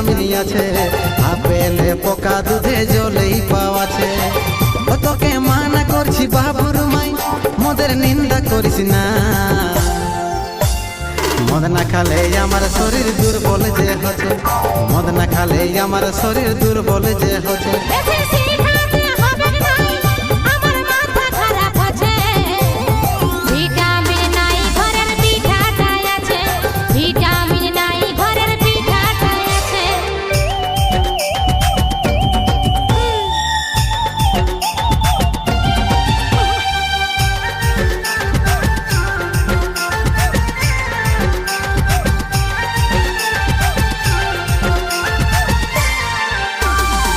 Vitamin আছে, আপেলে পোকা দুধে জলেই পাওয়াছে। ও তোকে মানা করছি বাবুর মাই, মদের নিন্দা করিস না। মদ না খালে আমার শরীর দুর্বল যে হচ্ছে, মদ না খালে আমার শরীর দুর্বল যে